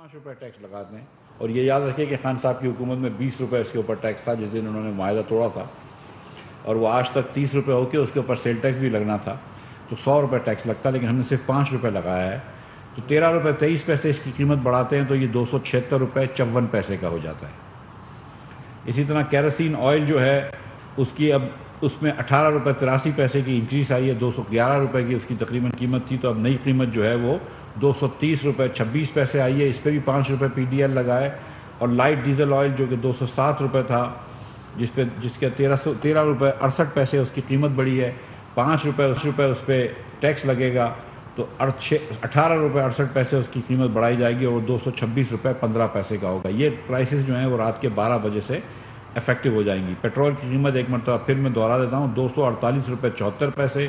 5 روپے ٹیکس لگاتے ہیں، اور یہ یاد رکھیں کہ خان صاحب کی حکومت میں 20 روپے اس کے اوپر ٹیکس تھا جس دن انہوں نے معاہدہ توڑا تھا، اور وہ آج تک 30 روپے ہو کے اس کے اوپر سیل ٹیکس بھی لگنا تھا، تو 100 روپے ٹیکس لگتا، لیکن ہم نے صرف 5 روپے لگایا ہے، تو 13 روپے 23 پیسے اس کی قیمت بڑھاتے ہیں تو یہ 276 روپے 54 پیسے کا ہو جاتا ہے۔ اسی طرح کیروسین آئل جو ہے اس کی اب اس میں 18 روپے 83 پیسے کی انکریز آئی ہے، 211 روپے کی اس کی تقریباً قیمت تھی، تو اب نئی قیمت جو ہے وہ 230 روپے 26 پیسے آئی ہے، اس پہ بھی 5 روپے پی ڈی ایل لگائے، اور لائٹ ڈیزل آئل جو کہ 207 روپے تھا جس کے 13 روپے 68 پیسے اس کی قیمت بڑھی ہے، 5 روپے اس پہ ٹیکس لگے گا، تو 18 روپے 68 پیسے اس کی قیمت بڑھائی جائے گی، اور وہ 226 روپے 15 پیسے کا ہوگا۔ یہ پرائسز جو ہیں وہ رات کے 12 بجے سے افیکٹو ہو جائیں گی۔ پیٹرول کی قیمت ایک مرتبہ پھر میں دوہرا دیتا ہوں، 248 روپے 74 پیسے،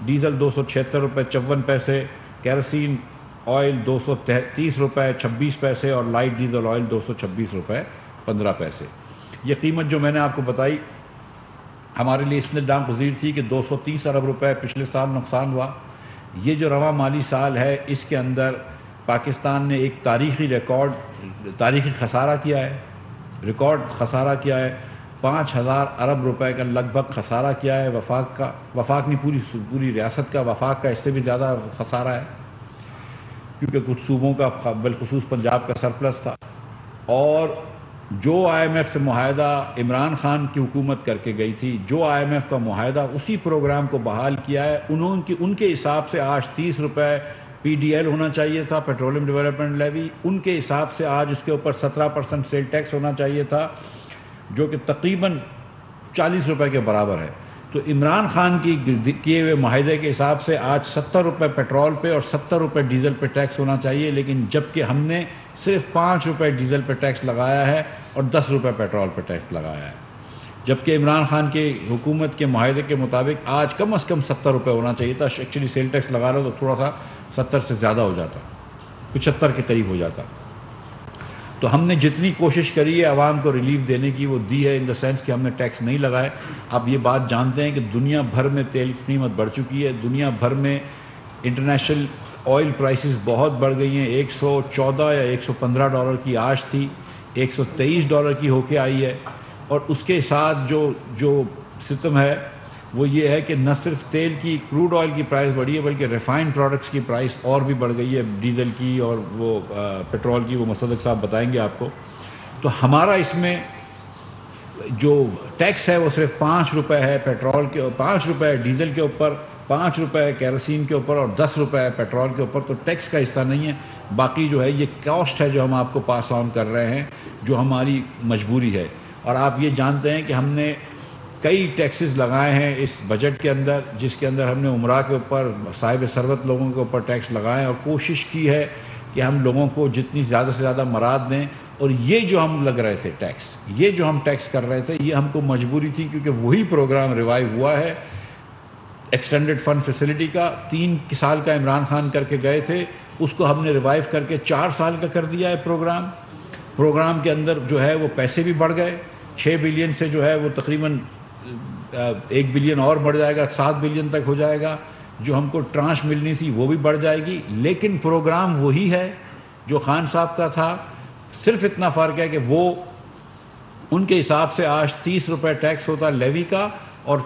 ڈیزل 276 روپے 54 پیسے، کیروسین آئل 230 روپے 26 پیسے، اور لائٹ ڈیزل آئل 226 روپے 15 پیسے۔ یہ قیمت جو میں نے آپ کو بتائی ہمارے لیے اس میں ناگزیر تھی کہ 230 ارب روپے پچھلے سال نقصان ہوا۔ یہ جو رواں مالی سال ہے اس کے اندر پاکستان نے ایک تاریخی خسارہ کیا ہے، ریکارڈ خسارہ کیا ہے، 5000 ارب روپے کا لگ بھگ خسارہ کیا ہے وفاق نہیں پوری ریاست کا، وفاق کا اس سے بھی زیادہ خسارہ ہے، کیونکہ کچھ صوبوں کا بالخصوص پنجاب کا سرپلس تھا، اور جو آئی ایم ایف سے معاہدہ عمران خان کی حکومت کر کے گئی تھی، جو آئی ایم ایف کا معاہدہ اسی پروگرام کو بحال کیا ہے، ان کے حساب سے آج 30 روپے پی ڈی ایل ہونا چاہیے تھا، پیٹرولیم ڈیولپمنٹ لیوی، ان کے حساب سے آج اس کے اوپر 17% سیل ٹیکس ہونا چاہیے تھا، جو کہ تقریباً 40 روپے کے برابر ہے۔ تو عمران خان کی کیے ہوئے معاہدے کے حساب سے آج 70 روپے پیٹرول پہ اور 70 روپے ڈیزل پہ ٹیکس ہونا چاہیے، لیکن جبکہ ہم نے صرف 5 روپے ڈیزل پہ ٹیکس لگایا ہے اور 10 روپے پیٹرول پہ ٹیکس لگایا ہے، جبکہ عمران خان کی حکومت کے معاہدے کے مطابق آج کم از کم 70 روپے ہونا چاہیے تھا۔ ایکچولی سیل ٹیکس لگا لو تو تھوڑا سا 70 سے زیادہ ہو جاتا، 75 کے قریب ہو جاتا۔ تو ہم نے جتنی کوشش کری ہے عوام کو ریلیف دینے کی وہ دی ہے، ان دا سینس کہ ہم نے ٹیکس نہیں لگائے۔ آپ یہ بات جانتے ہیں کہ دنیا بھر میں تیل کی قیمت بڑھ چکی ہے، دنیا بھر میں انٹرنیشنل آئل پرائسز بہت بڑھ گئی ہیں، 114 یا 115 ڈالر کی آج تھی، 123 ڈالر کی ہو کے آئی ہے، اور اس کے ساتھ جو ستم ہے وہ یہ ہے کہ نہ صرف تیل کی کروڈ آئل کی پرائس بڑھی ہے بلکہ ریفائنڈ پروڈکٹس کی پرائس اور بھی بڑھ گئی ہے، ڈیزل کی اور وہ پیٹرول کی، وہ مصدق صاحب بتائیں گے آپ کو۔ تو ہمارا اس میں جو ٹیکس ہے وہ صرف 5 روپے ہے پیٹرول کے، 5 روپے ڈیزل کے اوپر، 5 روپے کیروسین کے اوپر، اور 10 روپے پیٹرول کے اوپر، تو ٹیکس کا حصہ نہیں ہے۔ باقی جو ہے یہ کاسٹ ہے جو ہم آپ کو پاس آن کر رہے ہیں، جو ہماری مجبوری ہے۔ اور آپ یہ جانتے ہیں کہ ہم نے کئی ٹیکسز لگائے ہیں اس بجٹ کے اندر، جس کے اندر ہم نے عمرہ کے اوپر، صاحب ثروت لوگوں کے اوپر ٹیکس لگائے ہیں، اور کوشش کی ہے کہ ہم لوگوں کو جتنی زیادہ سے زیادہ مراد دیں۔ اور یہ جو ہم لگ رہے تھے ٹیکس، یہ جو ہم ٹیکس کر رہے تھے، یہ ہم کو مجبوری تھی، کیونکہ وہی پروگرام ریوائیو ہوا ہے ایکسٹینڈڈ فنڈ فیسلٹی کا، 3 سال کا عمران خان کر کے گئے تھے، اس کو ہم نے ریوائیو کر کے 4 سال کا کر دیا ہے پروگرام کے اندر جو ہے وہ پیسے بھی بڑھ گئے، 6 بلین سے جو ہے وہ تقریباً 1 بلین اور بڑھ جائے گا، 7 بلین تک ہو جائے گا، جو ہم کو ٹرانش ملنی تھی وہ بھی بڑھ جائے گی، لیکن پروگرام وہی ہے جو خان صاحب کا تھا، صرف اتنا فرق ہے کہ وہ ان کے حساب سے آج 30 روپے ٹیکس ہوتا لیوی کا، اور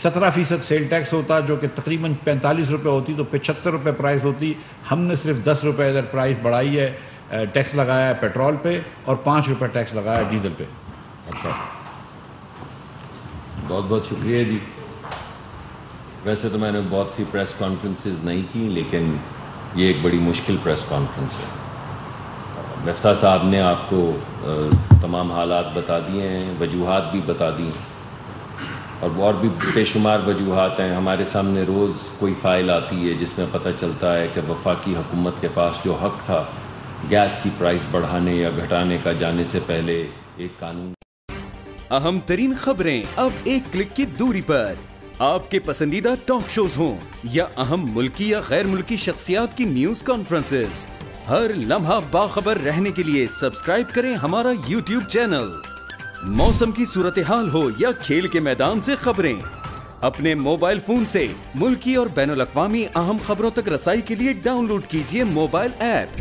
17% سیل ٹیکس ہوتا، جو کہ تقریباً 45 روپے ہوتی، تو 75 روپے پرائس ہوتی۔ ہم نے صرف 10 روپے ادھر پرائس بڑھائی ہے، ٹیکس لگایا ہے پیٹرول پہ، اور 5 روپے ٹیکس لگایا ہے ڈیزل پہ۔ اچھا، بہت بہت شکریہ جی۔ ویسے تو میں نے بہت سی پریس کانفرنسز نہیں کی، لیکن یہ ایک بڑی مشکل پریس کانفرنس ہے۔ مفتاح صاحب نے آپ کو تمام حالات بتا دیے ہیں، وجوہات بھی بتا دی ہیں، اور بھی بے شمار وجوہات ہیں۔ ہمارے سامنے روز کوئی فائل آتی ہے جس میں پتہ چلتا ہے کہ وفاقی حکومت کے پاس جو حق تھا گیس کی پرائس بڑھانے یا گھٹانے کا جانے سے پہلے ایک قانون۔ اہم ترین خبریں اب ایک کلک کی دوری پر، آپ کے پسندیدہ ٹاک شوز ہوں یا اہم ملکی یا غیر ملکی شخصیات کی نیوز کانفرنسز، ہر لمحہ باخبر رہنے کے لیے سبسکرائب کریں ہمارا یوٹیوب چینل۔ موسم کی صورتحال ہو یا کھیل کے میدان سے خبریں، اپنے موبائل فون سے ملکی اور بین الاقوامی اہم خبروں تک رسائی کے لیے ڈاؤن لوڈ کیجیے موبائل ایپ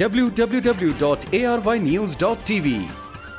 www.arvnews.tv।